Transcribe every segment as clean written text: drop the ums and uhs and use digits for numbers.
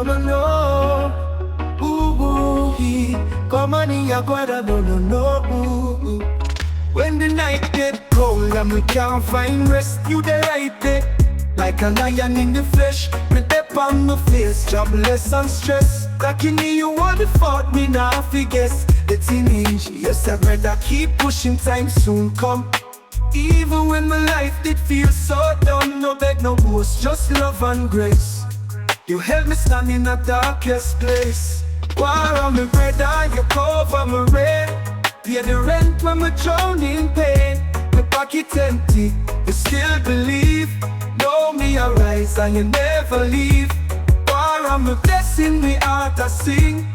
no, no, no. Come on in your guarda, no, no, no. When the night get cold and we can't find rest, you the right there, like a lion in the flesh. With that on my face, jobless and stress. Cracking in you all the fault, me now guess. The teenage, yes I rather keep pushing, time soon come. Even when my life did feel so down, no beg, no boast, just love and grace. You help me stand in the darkest place. War on me brother, you cover me rain. Pay the rent when me drown in pain. My pocket empty, you still believe. Know me arise and you never leave. War on me blessing, me heart I sing.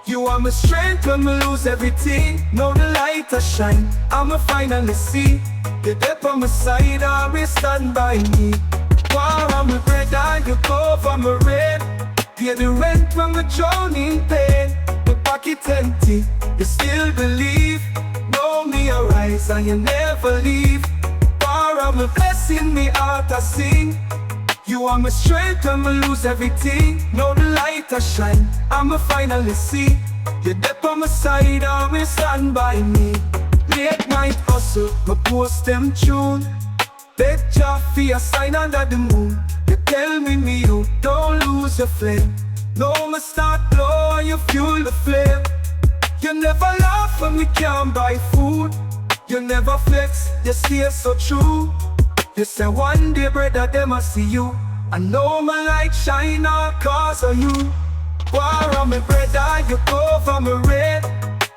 You are my strength when me lose everything. Know the light I shine, I'ma finally see. You're there on my side, always stand by me. War on me brother, you cover me rain. Pay the rent when me drown in pain. My pocket empty, you still believe. Know me arise and you never leave. War on me blessing, me heart I sing. You are my strength when me lose everything. Know the light I shine, I'ma finally see. You're there on my side, always stand by me. Late night hustle, my post them tune. Beg Jah for a sign under the moon. You tell me you don't lose your flame. No, me start blow, you fuel the flame. You never laugh when we can't buy food. You never flex, you stay so true. You say one day brother, them I see you. I know my light shine all cause of you. War on me brother, you cover me rain.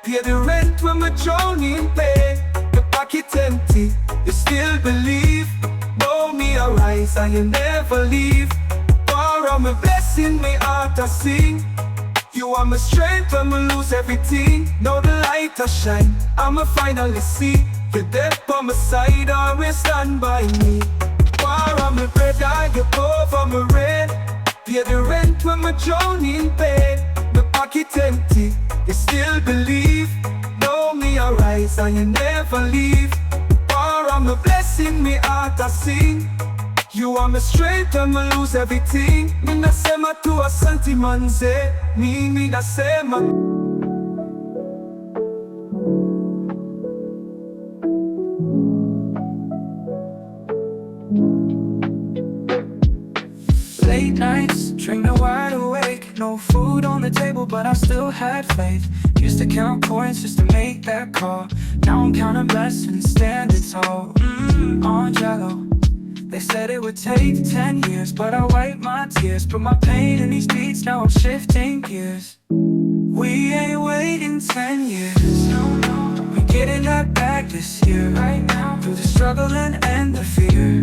Pay the rent when me drown in pain. Your pocket empty, you still believe. Know me arise and you never leave. War on me blessing, me heart I sing. You are my strength when me lose everything. Know the light I shine, I'ma finally see. You're there on my side, always stand by me. War on me brother, you cover me rain. Pay the rent when me drown in pain. My pocket empty, you still believe. Know me arise and you never leave. War on me blessing, me heart I sing. You are my strength when me lose everything. Me nasema tu asante manze. Me nasema. Late nights, drink the wide awake. No food on the table, but I still had faith. Used to count coins just to make that call. Now I'm counting blessings, standing tall. On Jello. They said it would take 10 years, but I wiped my tears. Put my pain in these beats, now I'm shifting gears. We ain't waiting 10 years. No, we're getting that back this year. Right now, through the struggle and the fear,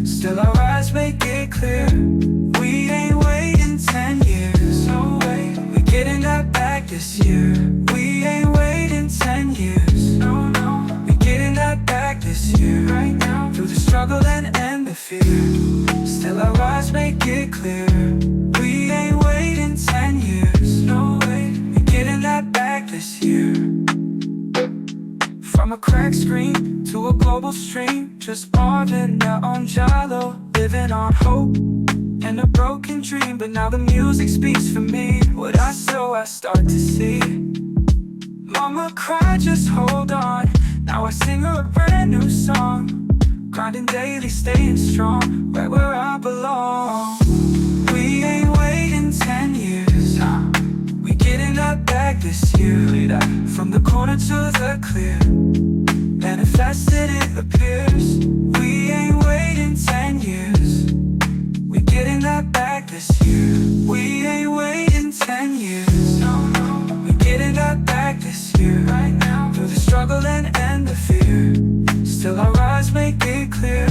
still our eyes make it clear. We ain't waiting 10 years. No way, we're getting that back this year. We ain't waiting 10 years. No, we're getting that back this year. Right now, through the struggle and the fear, still our eyes make it clear. We ain't waiting 10 years. No way, we're getting that back this year. From a cracked screen to a global stream, just marvin out on Jalo, living on hope and a broken dream. But now the music speaks for me. What I sow, I start to see. Mama cried, just hold on. Now I sing her a brand new song. Grinding daily, staying strong, right where I belong. We ain't waiting 10 years. We getting that back this year. From the corner to the clear, manifested it appears. We ain't waiting 10 years. We getting that back this year. We ain't waiting 10 years. No, we getting that back this year. Right now, through the struggle and the fear, still our eyes make it clear.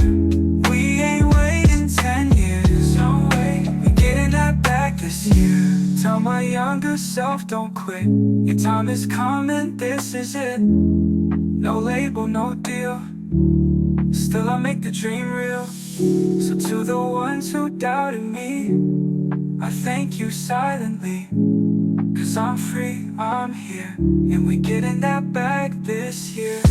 We ain't waiting 10 years. No way, we getting that back this year. Tell my younger self, don't quit. Your time is coming, this is it. No label, no deal. Still I make the dream real. So to the ones who doubted me, I thank you silently. Cause I'm free, I'm here, and we getting that back this year.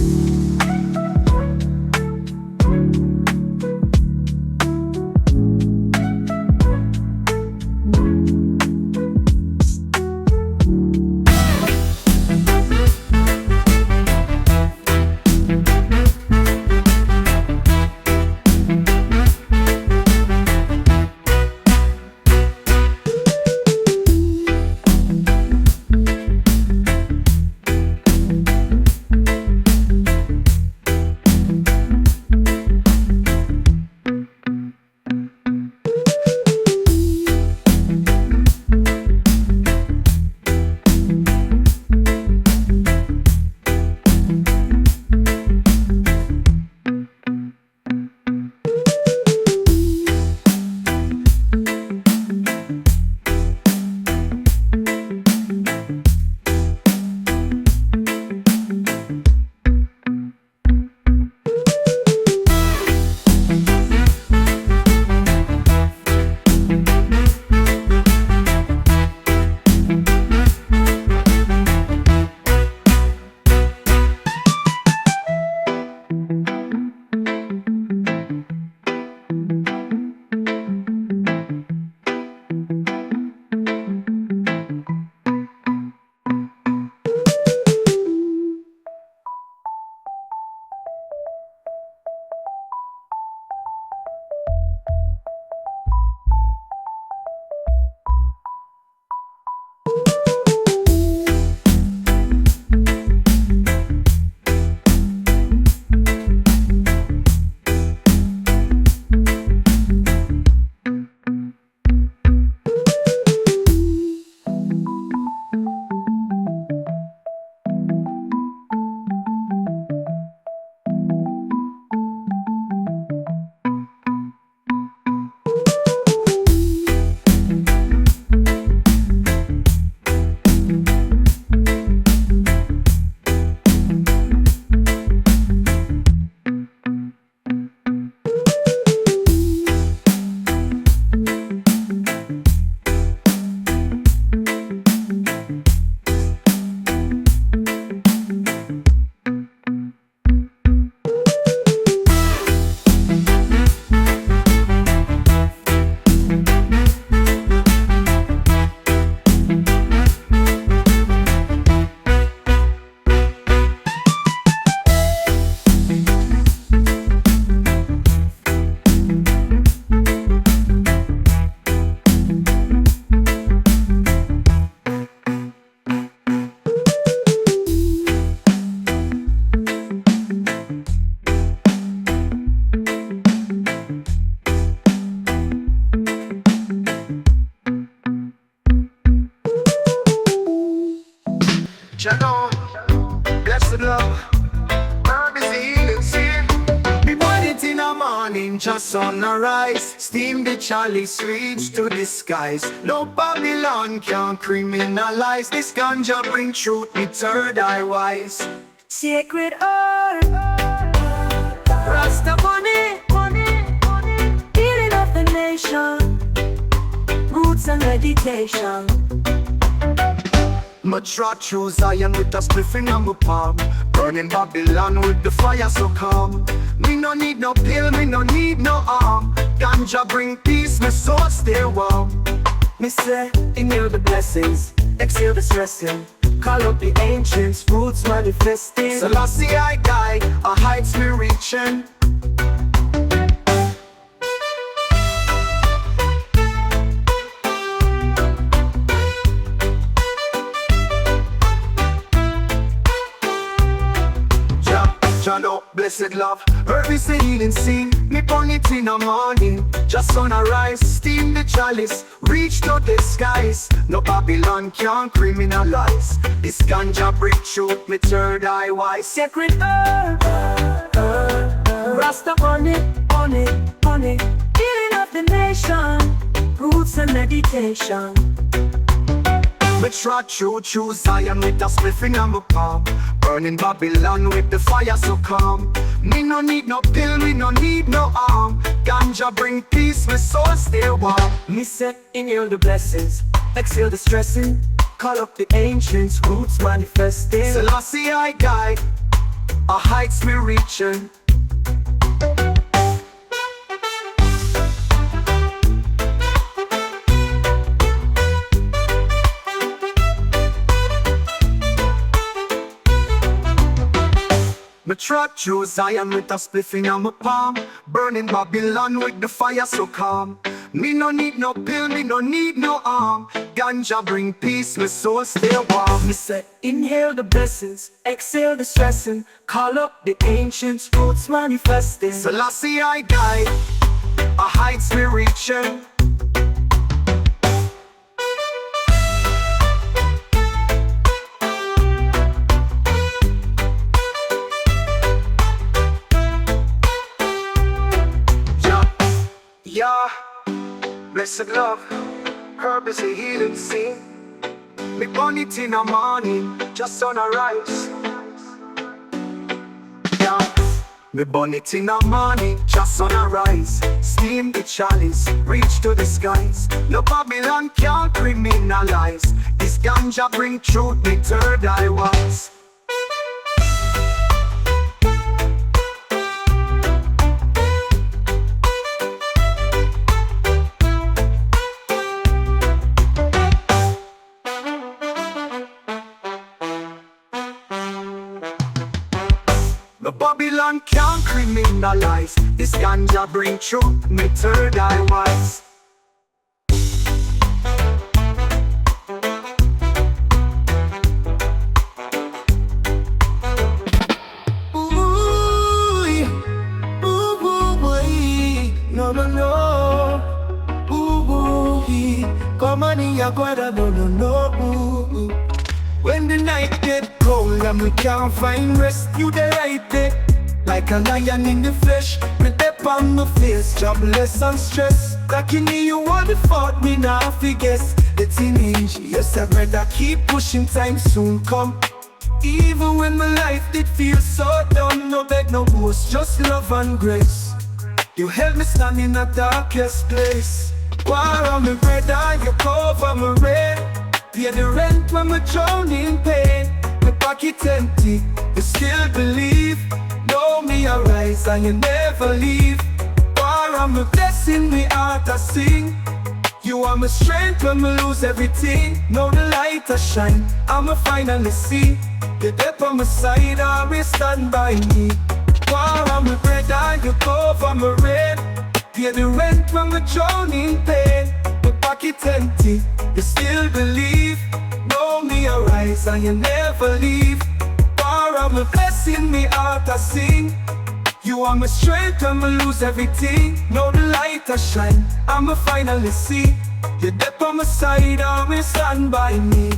morning, just sunrise. Steam the chalice, reach to the skies. No Babylon can criminalize. This ganja bring truth, me third eye wise. Sacred herb, Rasta money, healing of the nation, roots and meditation. Me trot through Zion with a spliff in my palm, burning Babylon with the fire so calm. Me no need no pill, me no need no arm. Ganja bring peace, my soul stay warm. Me say, inhale the blessings, exhale the stressing. Call up the ancients, roots manifesting. Selassie I guide, a heights me reaching. Jah, blessed love, herb is a healing scene. Me burn it in the morning, just sunrise. Steam the chalice, reach to the skies. No Babylon can criminalize. This ganja bring truth, me third eye wise. Sacred herb, Rasta money, healing of the nation, roots and meditation. Me trot through Zion with a spliff in my palm, burning Babylon with the fire so calm. Me no need no pill, me no need no arm. Ganja bring peace, my soul stay warm. Me say, inhale the blessings, exhale the stressing. Call up the ancients, roots manifesting. Selassie I guide, a heights me reaching. Me trot through Zion with a spliff in my palm, burning Babylon with the fire so calm. Me no need no pill, me no need no arm. Ganja bring peace, my soul stay warm. Me say, inhale the blessings, exhale the stressing. Call up the ancients, roots manifesting. Selassie I guide, a heights me reaching. Yeah, blessed love, herb is a healing scene. Me burn it in the morning, just sunrise. Yeah, me burn it in the morning, just sunrise. Steam the chalice, reach to the skies. No Babylon can criminalize. This ganja bring truth, me third eye wise. The Babylon can't criminalize. This ganja bring truth, me third eye wise. Come on in your guarda, no. When the night get cold and we can't find rest, you delighted like a lion in the flesh. Me dip on my face, jobless and stressed. Like in you want to fought me now, I guess. The teenage, yes I'd rather keep pushing, time soon come. Even when my life did feel so down, no beg, no boast, just love and grace. You held me stand in the darkest place. War on me brother, you cover my rain. Pay the rent when me drown in pain. My pocket empty, you still believe. Know me arise and you never leave. War on me blessing, me heart I sing. You are my strength when me lose everything. Know the light I shine, I'ma finally see. The depth on my side, always stand by me. War on me brother, you cover my rain. Pay the rent when we drown in pain. My pocket empty, you still believe. Know me arise and you never leave. War on me blessing, me heart I sing. You are my strength when we lose everything. Know the light I shine, I'ma finally see. You're there on my side, always stand by me.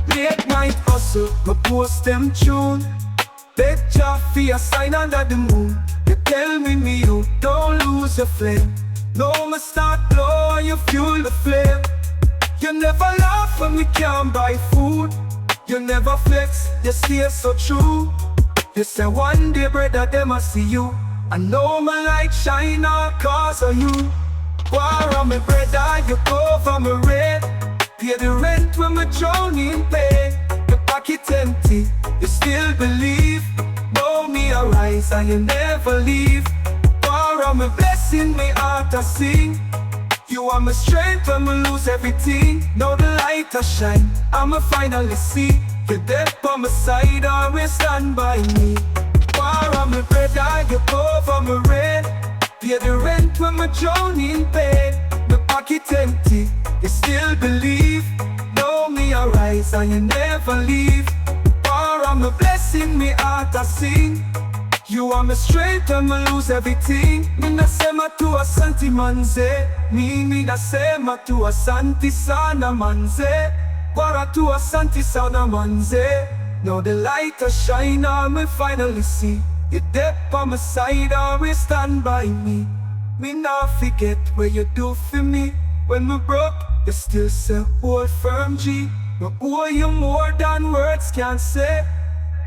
Late night hustle, my post them tune. Beg Jah for a sign under the moon. You tell me you don't lose lose your flame. No, me start blow, you fuel the flame. You never laugh when we can't buy food. You never flex, you stay so true. You say one day, brother, them I see you. I know my light shine all cause of you. War on me, brother, you cover me red. Pay the rent when me drown in pain. Your pocket empty, you still believe. Know me arise and you never leave. War on me, blessing me heart I sing. You are my strength when me lose everything. Now the light I shine, I'ma finally see. You're there by my side, always stand by me. War on me, brother, you cover me red. Pay the rent when me drown in pain. My pocket empty, you still believe. Know me arise and you never leave. War on me, blessing me heart I sing. You are my strength when me lose everything. Me nasema tu asanti manze. Mimi nasema tu asanti sana manze. Wara tu asanti sana manze. Now the light I shine, I'ma finally see. You're there by my side, always stand by me. Me not forget what you do for me. When me broke, you still say hold firm G. Me owe you more than words can say.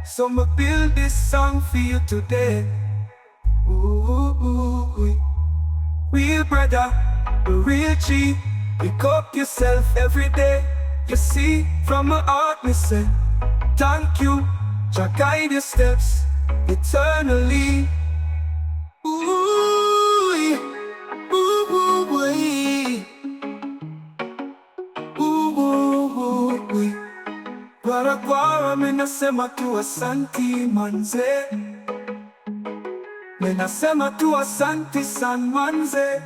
So me build this song for you today. Ooh, real brother, a real G. Pick up yourself every day. You see, from my heart me say thank you, Jah guide your steps eternally. Ooh, ooh, ooh, ooh, ooh. Gwara me nasema tu asanti manze. Me nasema tu asanti san manze.